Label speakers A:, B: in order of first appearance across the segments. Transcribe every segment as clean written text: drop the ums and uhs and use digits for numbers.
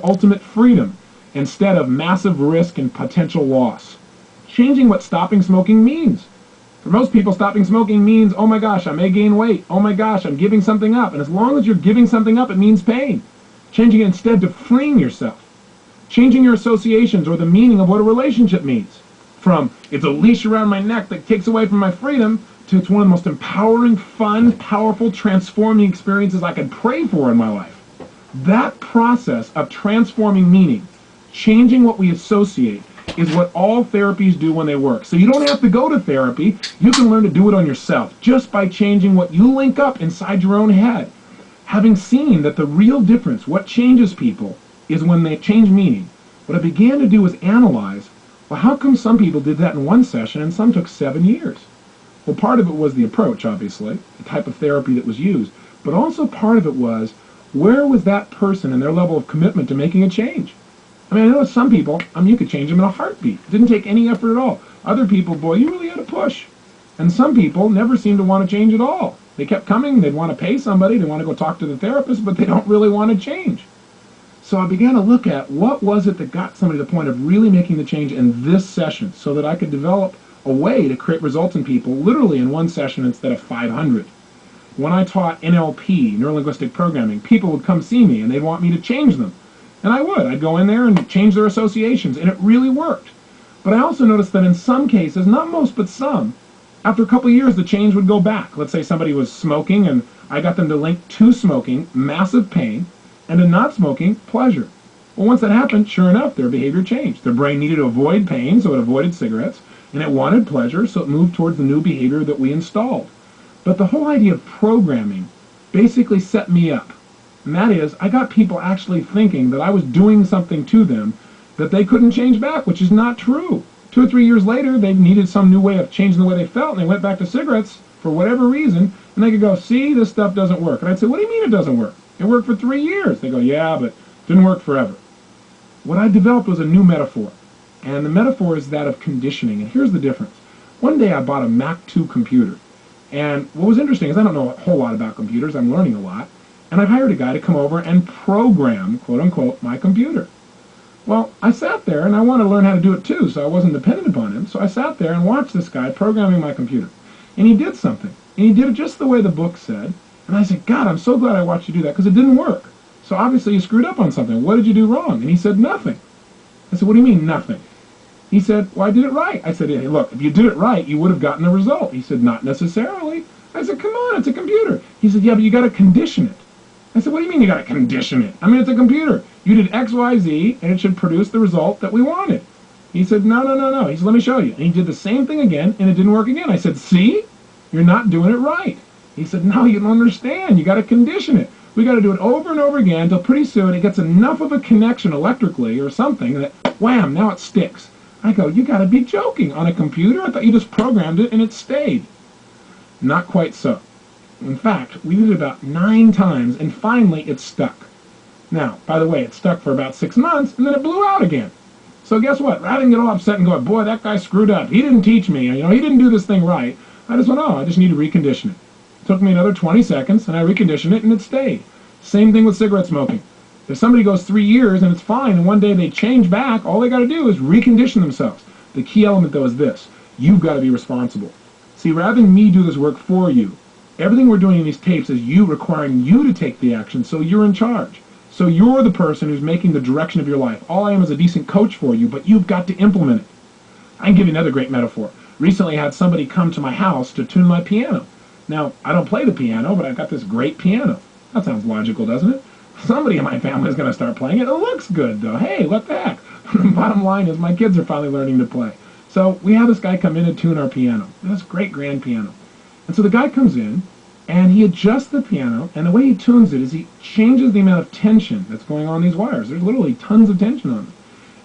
A: to ultimate freedom instead of massive risk and potential loss. Changing what stopping smoking means. For most people, stopping smoking means, oh my gosh, I may gain weight. Oh my gosh, I'm giving something up. And as long as you're giving something up, it means pain. Changing it instead to freeing yourself. Changing your associations or the meaning of what a relationship means. From, it's a leash around my neck that takes away from my freedom, to it's one of the most empowering, fun, powerful, transforming experiences I could pray for in my life. That process of transforming meaning, changing what we associate, is what all therapies do when they work. So you don't have to go to therapy. You can learn to do it on yourself just by changing what you link up inside your own head. Having seen that the real difference, what changes people, is when they change meaning, what I began to do was analyze, well, how come some people did that in one session and some took 7 years? Well, part of it was the approach, obviously, the type of therapy that was used, but also part of it was, where was that person and their level of commitment to making a change? I mean, I know some people, you could change them in a heartbeat. It didn't take any effort at all. Other people, boy, you really had to push. And some people never seemed to want to change at all. They kept coming, they'd want to pay somebody, they want to go talk to the therapist, but they don't really want to change. So I began to look at what was it that got somebody to the point of really making the change in this session so that I could develop a way to create results in people literally in one session instead of 500. When I taught NLP, neuro-linguistic programming, people would come see me and they'd want me to change them. And I would. I'd go in there and change their associations, and it really worked. But I also noticed that in some cases, not most but some, after a couple of years the change would go back. Let's say somebody was smoking and I got them to link to smoking, massive pain, and to not smoking, pleasure. Well, once that happened, sure enough, their behavior changed. Their brain needed to avoid pain, so it avoided cigarettes, and it wanted pleasure, so it moved towards the new behavior that we installed. But the whole idea of programming basically set me up. And that is, I got people actually thinking that I was doing something to them that they couldn't change back, which is not true. 2 or 3 years later, they needed some new way of changing the way they felt, and they went back to cigarettes for whatever reason, and they could go, see, this stuff doesn't work. And I'd say, what do you mean it doesn't work? It worked for 3 years. They go, yeah, but it didn't work forever. What I developed was a new metaphor, and the metaphor is that of conditioning, and here's the difference. One day I bought a Mac II computer, and what was interesting is I don't know a whole lot about computers. I'm learning a lot. And I've hired a guy to come over and program, quote-unquote, my computer. Well, I sat there, and I wanted to learn how to do it too, so I wasn't dependent upon him. So I sat there and watched this guy programming my computer. And he did something. And he did it just the way the book said. And I said, God, I'm so glad I watched you do that, because it didn't work. So obviously you screwed up on something. What did you do wrong? And he said, nothing. I said, what do you mean, nothing? He said, well, I did it right. I said, hey, look, if you did it right, you would have gotten a result. He said, not necessarily. I said, come on, it's a computer. He said, yeah, but you got to condition it. I said, what do you mean you got to condition it? I mean, it's a computer. You did X, Y, Z, and it should produce the result that we wanted. He said, no. He said, let me show you. And he did the same thing again, and it didn't work again. I said, see? You're not doing it right. He said, no, you don't understand. You got to condition it. We got to do it over and over again until pretty soon it gets enough of a connection electrically or something that, wham, now it sticks. I go, you got to be joking. On a computer? I thought you just programmed it and it stayed. Not quite so. In fact, we did it about 9 times, and finally it stuck. Now, by the way, it stuck for about 6 months, and then it blew out again. So guess what? Rather than get all upset and go, boy, that guy screwed up. He didn't teach me. He didn't do this thing right. I just went, oh, I just need to recondition it. It took me another 20 seconds, and I reconditioned it, and it stayed. Same thing with cigarette smoking. If somebody goes 3 years, and it's fine, and one day they change back, all they got to do is recondition themselves. The key element, though, is this. You've got to be responsible. See, rather than me do this work for you, everything we're doing in these tapes is you requiring you to take the action, so you're in charge. So you're the person who's making the direction of your life. All I am is a decent coach for you, but you've got to implement it. I can give you another great metaphor. Recently I had somebody come to my house to tune my piano. Now, I don't play the piano, but I've got this great piano. That sounds logical, doesn't it? Somebody in my family is going to start playing it. It looks good, though. Hey, what the heck? The bottom line is my kids are finally learning to play. So we have this guy come in and tune our piano. This great grand piano. And so the guy comes in, and he adjusts the piano, and the way he tunes it is he changes the amount of tension that's going on these wires. There's literally tons of tension on them.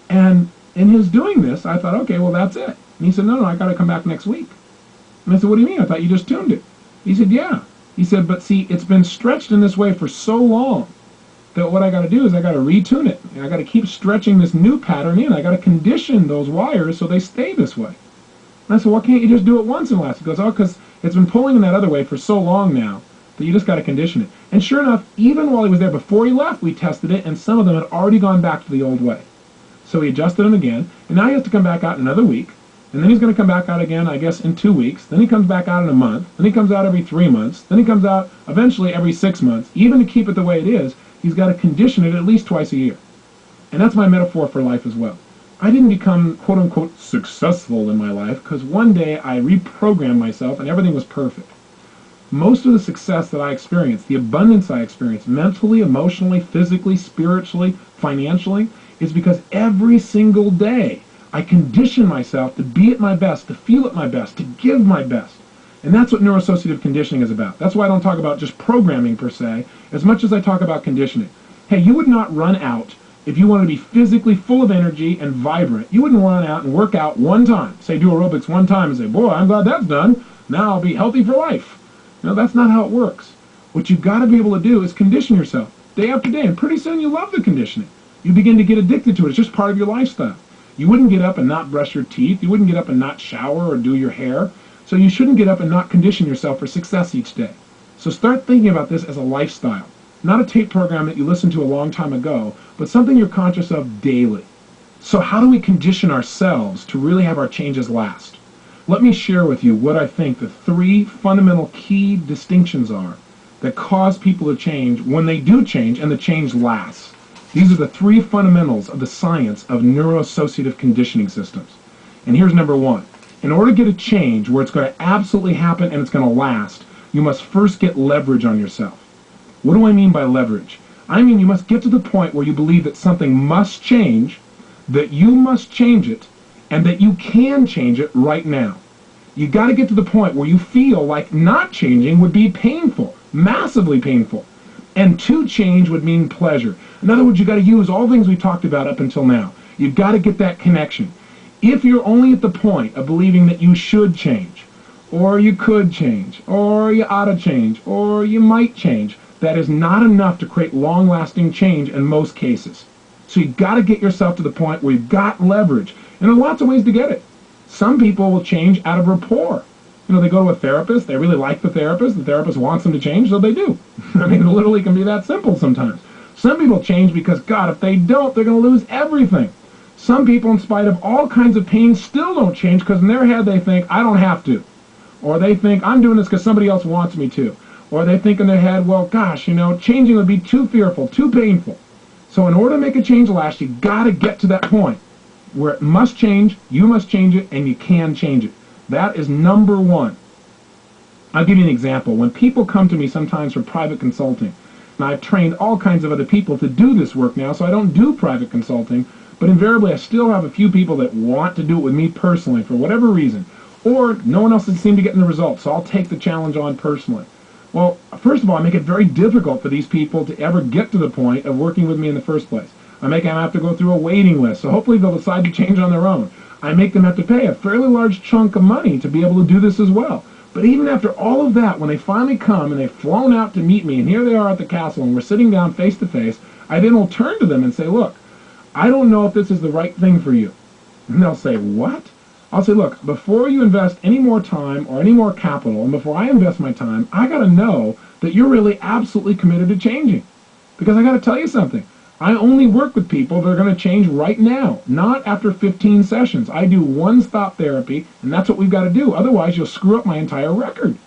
A: And in his doing this, I thought, okay, well, that's it. And he said, no, I got to come back next week. And I said, what do you mean? I thought you just tuned it. He said, yeah. He said, but see, it's been stretched in this way for so long that what I got to do is I got to retune it. And I got to keep stretching this new pattern in. I got to condition those wires so they stay this way. And I said, why can't you just do it once and last? He goes, oh, because it's been pulling in that other way for so long now that you just got to condition it. And sure enough, even while he was there before he left, we tested it, and some of them had already gone back to the old way. So we adjusted him again, and now he has to come back out another week, and then he's going to come back out again, I guess, in 2 weeks. Then he comes back out in a month. Then he comes out every 3 months. Then he comes out eventually every 6 months. Even to keep it the way it is, he's got to condition it at least twice a year. And that's my metaphor for life as well. I didn't become, quote-unquote, successful in my life because one day I reprogrammed myself and everything was perfect. Most of the success that I experienced, the abundance I experienced, mentally, emotionally, physically, spiritually, financially, is because every single day I condition myself to be at my best, to feel at my best, to give my best. And that's what neuroassociative conditioning is about. That's why I don't talk about just programming per se, as much as I talk about conditioning. Hey, you would not run out if you want to be physically full of energy and vibrant. You wouldn't run out and work out one time, say do aerobics one time and say, boy, I'm glad that's done. Now I'll be healthy for life. No, that's not how it works. What you've got to be able to do is condition yourself day after day, and pretty soon you love the conditioning. You begin to get addicted to it. It's just part of your lifestyle. You wouldn't get up and not brush your teeth. You wouldn't get up and not shower or do your hair. So you shouldn't get up and not condition yourself for success each day. So start thinking about this as a lifestyle. Not a tape program that you listened to a long time ago, but something you're conscious of daily. So how do we condition ourselves to really have our changes last? Let me share with you what I think the 3 fundamental key distinctions are that cause people to change when they do change and the change lasts. These are the 3 fundamentals of the science of neuroassociative conditioning systems. And here's number 1. In order to get a change where it's going to absolutely happen and it's going to last, you must first get leverage on yourself. What do I mean by leverage? I mean you must get to the point where you believe that something must change, that you must change it, and that you can change it right now. You got to get to the point where you feel like not changing would be painful, massively painful, and to change would mean pleasure. In other words, you got to use all the things we talked about up until now. You've got to get that connection. If you're only at the point of believing that you should change, or you could change, or you ought to change, or you might change, that is not enough to create long-lasting change in most cases. So you've got to get yourself to the point where you've got leverage. And there are lots of ways to get it. Some people will change out of rapport. You know, they go to a therapist, they really like the therapist wants them to change, so they do. I mean, it literally can be that simple sometimes. Some people change because, God, if they don't, they're going to lose everything. Some people, in spite of all kinds of pain, still don't change because in their head they think, I don't have to. Or they think, I'm doing this because somebody else wants me to. Or they think in their head, well, gosh, you know, changing would be too fearful, too painful. So in order to make a change last, you got to get to that point where it must change, you must change it, and you can change it. That is number 1. I'll give you an example. When people come to me sometimes for private consulting, and I've trained all kinds of other people to do this work now, so I don't do private consulting, but invariably I still have a few people that want to do it with me personally for whatever reason, or no one else has seemed to get in the results, so I'll take the challenge on personally. Well, first of all, I make it very difficult for these people to ever get to the point of working with me in the first place. I make them have to go through a waiting list, so hopefully they'll decide to change on their own. I make them have to pay a fairly large chunk of money to be able to do this as well. But even after all of that, when they finally come and they've flown out to meet me, and here they are at the castle, and we're sitting down face to face, I then will turn to them and say, look, I don't know if this is the right thing for you. And they'll say, what? I'll say, look, before you invest any more time or any more capital, and before I invest my time, I got to know that you're really absolutely committed to changing. Because I got to tell you something. I only work with people that are going to change right now, not after 15 sessions. I do one-stop therapy, and that's what we've got to do. Otherwise, you'll screw up my entire record.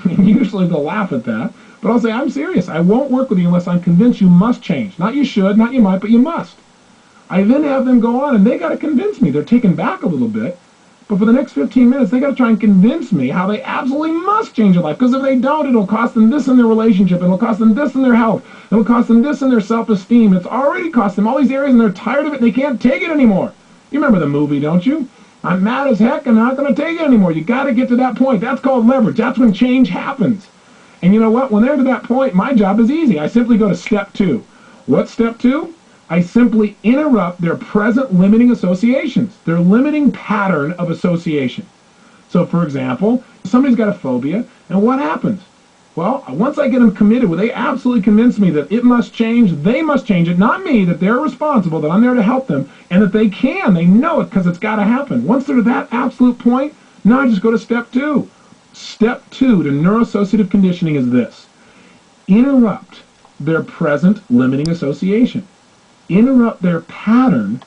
A: And usually they'll laugh at that. But I'll say, I'm serious. I won't work with you unless I'm convinced you must change. Not you should, not you might, but you must. I then have them go on, and they got to convince me. They're taken back a little bit. But for the next 15 minutes, they got to try and convince me how they absolutely must change their life. Because if they don't, it'll cost them this in their relationship. It'll cost them this in their health. It'll cost them this in their self-esteem. It's already cost them all these areas, and they're tired of it, and they can't take it anymore. You remember the movie, don't you? I'm mad as heck, and I'm not going to take it anymore. You got to get to that point. That's called leverage. That's when change happens. And you know what? When they're to that point, my job is easy. I simply go to step 2. What's step 2? I simply interrupt their present limiting associations, their limiting pattern of association. So, for example, somebody's got a phobia, and what happens? Well, once I get them committed, they absolutely convince me that it must change, they must change it, not me, that they're responsible, that I'm there to help them, and that they can, they know it because it's got to happen. Once they're to that absolute point, now I just go to step 2. Step 2 to neuroassociative conditioning is this. interrupt their present limiting association. Interrupt their pattern